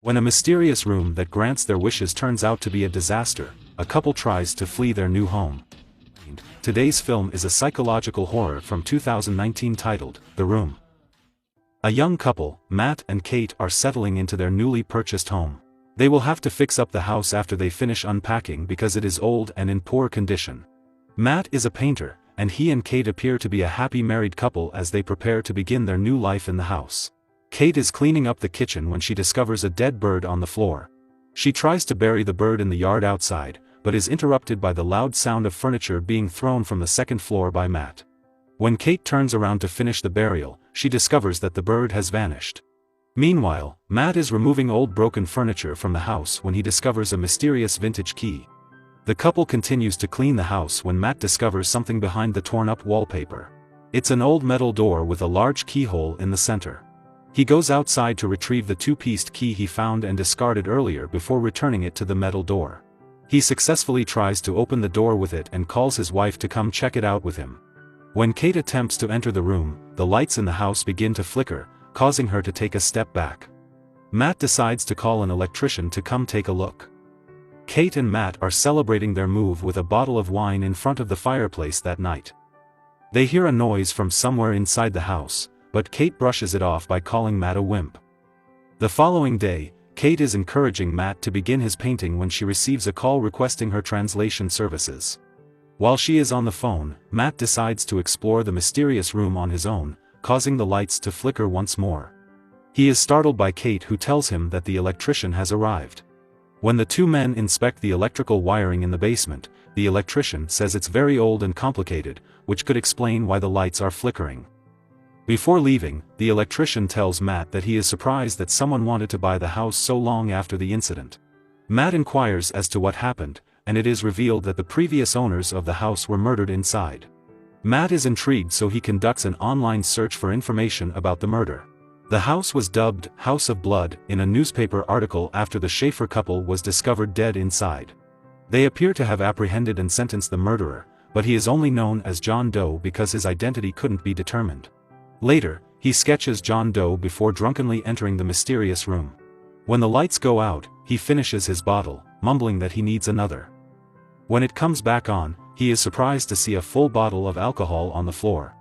When a mysterious room that grants their wishes turns out to be a disaster, a couple tries to flee their new home. Today's film is a psychological horror from 2019 titled, The Room. A young couple, Matt and Kate, are settling into their newly purchased home. They will have to fix up the house after they finish unpacking because it is old and in poor condition. Matt is a painter, and he and Kate appear to be a happy married couple as they prepare to begin their new life in the house. Kate is cleaning up the kitchen when she discovers a dead bird on the floor. She tries to bury the bird in the yard outside, but is interrupted by the loud sound of furniture being thrown from the second floor by Matt. When Kate turns around to finish the burial, she discovers that the bird has vanished. Meanwhile, Matt is removing old broken furniture from the house when he discovers a mysterious vintage key. The couple continues to clean the house when Matt discovers something behind the torn-up wallpaper. It's an old metal door with a large keyhole in the center. He goes outside to retrieve the two-pieced key he found and discarded earlier before returning it to the metal door. He successfully tries to open the door with it and calls his wife to come check it out with him. When Kate attempts to enter the room, the lights in the house begin to flicker, causing her to take a step back. Matt decides to call an electrician to come take a look. Kate and Matt are celebrating their move with a bottle of wine in front of the fireplace that night. They hear a noise from somewhere inside the house, but Kate brushes it off by calling Matt a wimp. The following day, Kate is encouraging Matt to begin his painting when she receives a call requesting her translation services. While she is on the phone, Matt decides to explore the mysterious room on his own, causing the lights to flicker once more. He is startled by Kate, who tells him that the electrician has arrived. When the two men inspect the electrical wiring in the basement, the electrician says it's very old and complicated, which could explain why the lights are flickering. Before leaving, the electrician tells Matt that he is surprised that someone wanted to buy the house so long after the incident. Matt inquires as to what happened, and it is revealed that the previous owners of the house were murdered inside. Matt is intrigued, so he conducts an online search for information about the murder. The house was dubbed House of Blood in a newspaper article after the Schaefer couple was discovered dead inside. They appear to have apprehended and sentenced the murderer, but he is only known as John Doe because his identity couldn't be determined. Later, he sketches John Doe before drunkenly entering the mysterious room. When the lights go out, he finishes his bottle, mumbling that he needs another. When it comes back on, he is surprised to see a full bottle of alcohol on the floor.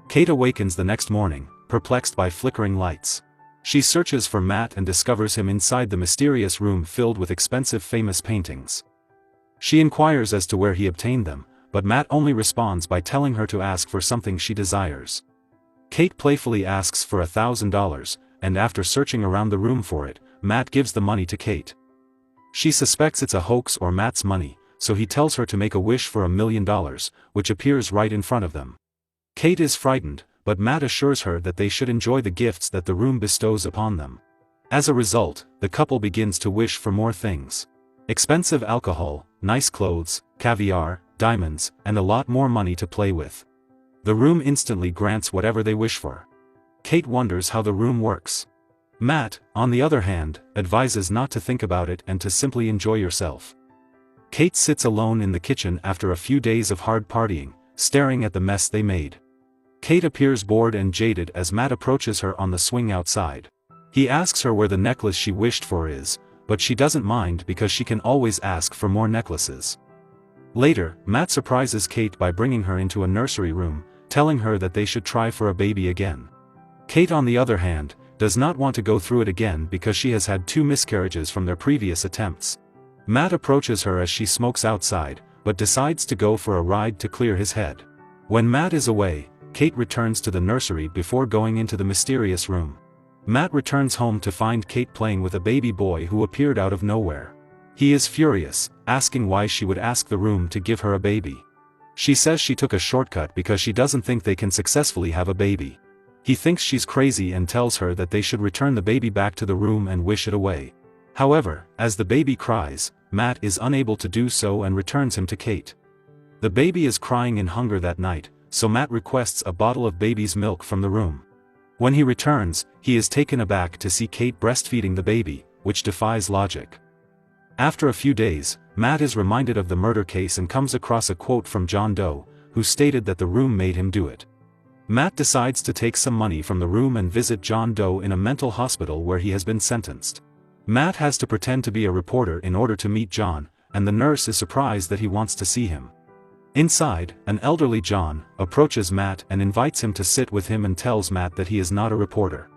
Kate awakens the next morning, perplexed by flickering lights. She searches for Matt and discovers him inside the mysterious room filled with expensive famous paintings. She inquires as to where he obtained them, but Matt only responds by telling her to ask for something she desires. Kate playfully asks for $1,000, and after searching around the room for it, Matt gives the money to Kate. She suspects it's a hoax or Matt's money, so he tells her to make a wish for $1 million, which appears right in front of them. Kate is frightened, but Matt assures her that they should enjoy the gifts that the room bestows upon them. As a result, the couple begins to wish for more things. Expensive alcohol, nice clothes, caviar, diamonds, and a lot more money to play with. The room instantly grants whatever they wish for. Kate wonders how the room works. Matt, on the other hand, advises not to think about it and to simply enjoy yourself. Kate sits alone in the kitchen after a few days of hard partying, staring at the mess they made. Kate appears bored and jaded as Matt approaches her on the swing outside. He asks her where the necklace she wished for is, but she doesn't mind because she can always ask for more necklaces. Later, Matt surprises Kate by bringing her into a nursery room, telling her that they should try for a baby again. Kate, on the other hand, does not want to go through it again because she has had 2 miscarriages from their previous attempts. Matt approaches her as she smokes outside, but decides to go for a ride to clear his head. When Matt is away, Kate returns to the nursery before going into the mysterious room. Matt returns home to find Kate playing with a baby boy who appeared out of nowhere. He is furious, asking why she would ask the room to give her a baby. She says she took a shortcut because she doesn't think they can successfully have a baby. He thinks she's crazy and tells her that they should return the baby back to the room and wish it away. However, as the baby cries, Matt is unable to do so and returns him to Kate. The baby is crying in hunger that night, so Matt requests a bottle of baby's milk from the room. When he returns, he is taken aback to see Kate breastfeeding the baby, which defies logic. After a few days, Matt is reminded of the murder case and comes across a quote from John Doe, who stated that the room made him do it. Matt decides to take some money from the room and visit John Doe in a mental hospital where he has been sentenced. Matt has to pretend to be a reporter in order to meet John, and the nurse is surprised that he wants to see him. Inside, an elderly John approaches Matt and invites him to sit with him and tells Matt that he is not a reporter.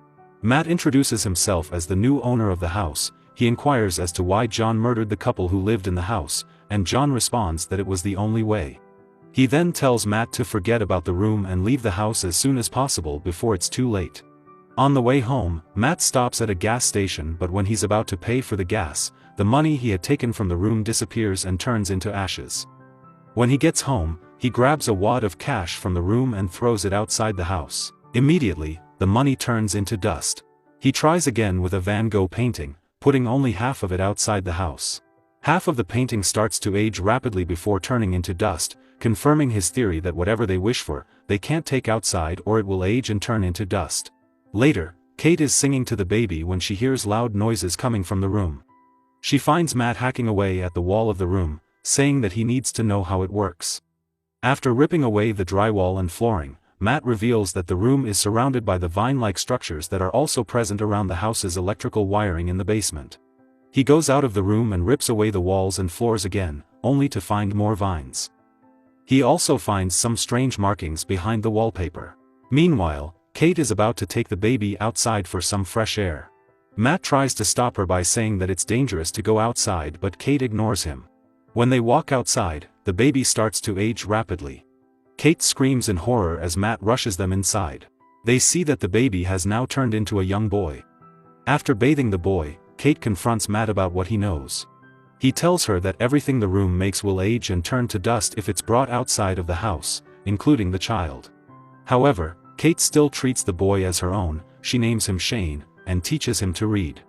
Matt introduces himself as the new owner of the house. He inquires as to why John murdered the couple who lived in the house, and John responds that it was the only way. He then tells Matt to forget about the room and leave the house as soon as possible before it's too late. On the way home, Matt stops at a gas station, but when he's about to pay for the gas, the money he had taken from the room disappears and turns into ashes. When he gets home, he grabs a wad of cash from the room and throws it outside the house. Immediately, the money turns into dust. He tries again with a Van Gogh painting, putting only half of it outside the house. Half of the painting starts to age rapidly before turning into dust, confirming his theory that whatever they wish for, they can't take outside or it will age and turn into dust. Later, Kate is singing to the baby when she hears loud noises coming from the room. She finds Matt hacking away at the wall of the room, saying that he needs to know how it works. After ripping away the drywall and flooring, Matt reveals that the room is surrounded by the vine-like structures that are also present around the house's electrical wiring in the basement. He goes out of the room and rips away the walls and floors again, only to find more vines. He also finds some strange markings behind the wallpaper. Meanwhile, Kate is about to take the baby outside for some fresh air. Matt tries to stop her by saying that it's dangerous to go outside, but Kate ignores him. When they walk outside, the baby starts to age rapidly. Kate screams in horror as Matt rushes them inside. They see that the baby has now turned into a young boy. After bathing the boy, Kate confronts Matt about what he knows. He tells her that everything the room makes will age and turn to dust if it's brought outside of the house, including the child. However, Kate still treats the boy as her own. She names him Shane, and teaches him to read.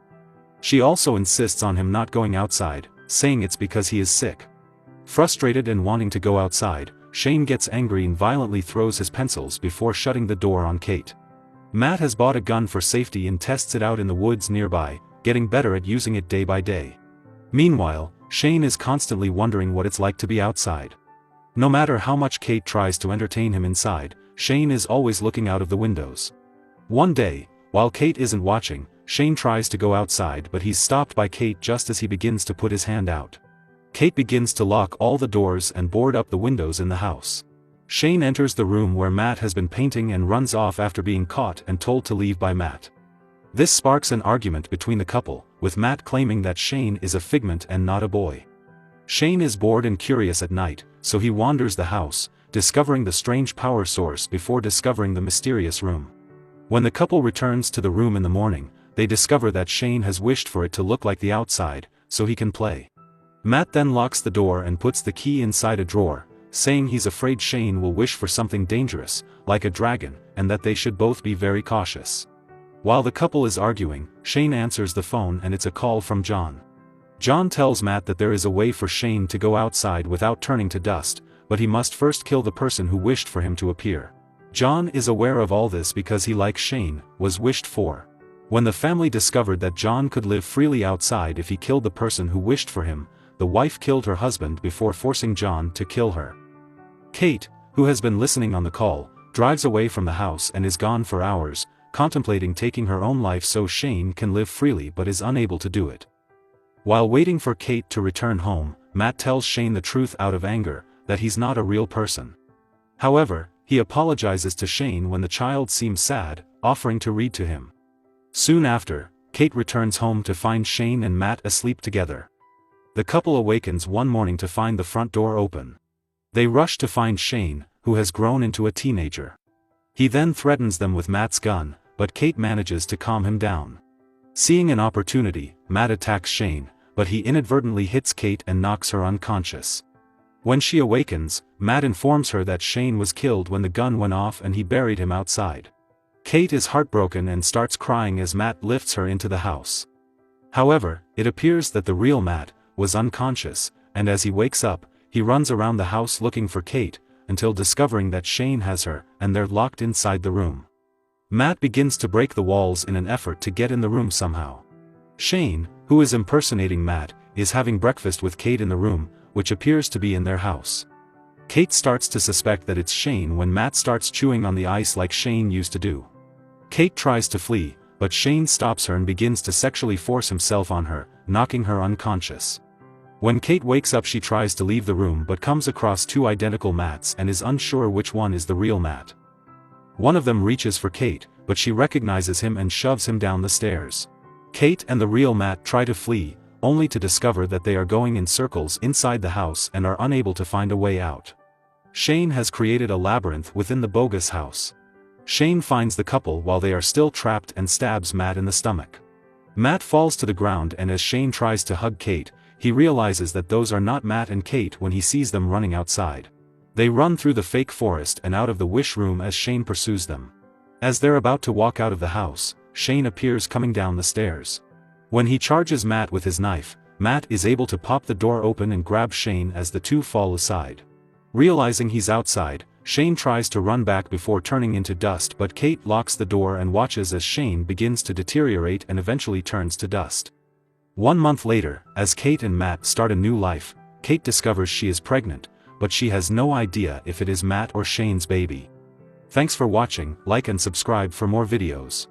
She also insists on him not going outside, saying it's because he is sick. Frustrated and wanting to go outside, Shane gets angry and violently throws his pencils before shutting the door on Kate. Matt has bought a gun for safety and tests it out in the woods nearby, getting better at using it day by day. Meanwhile, Shane is constantly wondering what it's like to be outside. No matter how much Kate tries to entertain him inside, Shane is always looking out of the windows. One day, while Kate isn't watching, Shane tries to go outside, but he's stopped by Kate just as he begins to put his hand out. Kate begins to lock all the doors and board up the windows in the house. Shane enters the room where Matt has been painting and runs off after being caught and told to leave by Matt. This sparks an argument between the couple, with Matt claiming that Shane is a figment and not a boy. Shane is bored and curious at night, so he wanders the house, discovering the strange power source before discovering the mysterious room. When the couple returns to the room in the morning, they discover that Shane has wished for it to look like the outside, so he can play. Matt then locks the door and puts the key inside a drawer, saying he's afraid Shane will wish for something dangerous, like a dragon, and that they should both be very cautious. While the couple is arguing, Shane answers the phone and it's a call from John. John tells Matt that there is a way for Shane to go outside without turning to dust, but he must first kill the person who wished for him to appear. John is aware of all this because he, like Shane, was wished for. When the family discovered that John could live freely outside if he killed the person who wished for him, the wife killed her husband before forcing John to kill her. Kate, who has been listening on the call, drives away from the house and is gone for hours, contemplating taking her own life so Shane can live freely but is unable to do it. While waiting for Kate to return home, Matt tells Shane the truth out of anger, that he's not a real person. However, he apologizes to Shane when the child seems sad, offering to read to him. Soon after, Kate returns home to find Shane and Matt asleep together. The couple awakens one morning to find the front door open. They rush to find Shane, who has grown into a teenager. He then threatens them with Matt's gun, but Kate manages to calm him down. Seeing an opportunity, Matt attacks Shane, but he inadvertently hits Kate and knocks her unconscious. When she awakens, Matt informs her that Shane was killed when the gun went off and he buried him outside. Kate is heartbroken and starts crying as Matt lifts her into the house. However, it appears that the real Matt was unconscious, and as he wakes up, he runs around the house looking for Kate, until discovering that Shane has her, and they're locked inside the room. Matt begins to break the walls in an effort to get in the room somehow. Shane, who is impersonating Matt, is having breakfast with Kate in the room, which appears to be in their house. Kate starts to suspect that it's Shane when Matt starts chewing on the ice like Shane used to do. Kate tries to flee, but Shane stops her and begins to sexually force himself on her, knocking her unconscious. When Kate wakes up, she tries to leave the room but comes across two identical Matts and is unsure which one is the real Matt. One of them reaches for Kate, but she recognizes him and shoves him down the stairs. Kate and the real Matt try to flee, only to discover that they are going in circles inside the house and are unable to find a way out. Shane has created a labyrinth within the bogus house. Shane finds the couple while they are still trapped and stabs Matt in the stomach. Matt falls to the ground, and as Shane tries to hug Kate, he realizes that those are not Matt and Kate when he sees them running outside. They run through the fake forest and out of the wish room as Shane pursues them. As they're about to walk out of the house, Shane appears coming down the stairs. When he charges Matt with his knife, Matt is able to pop the door open and grab Shane as the two fall aside. Realizing he's outside, Shane tries to run back before turning into dust, but Kate locks the door and watches as Shane begins to deteriorate and eventually turns to dust. 1 month later, as Kate and Matt start a new life, Kate discovers she is pregnant, but she has no idea if it is Matt or Shane's baby. Thanks for watching. Like and subscribe for more videos.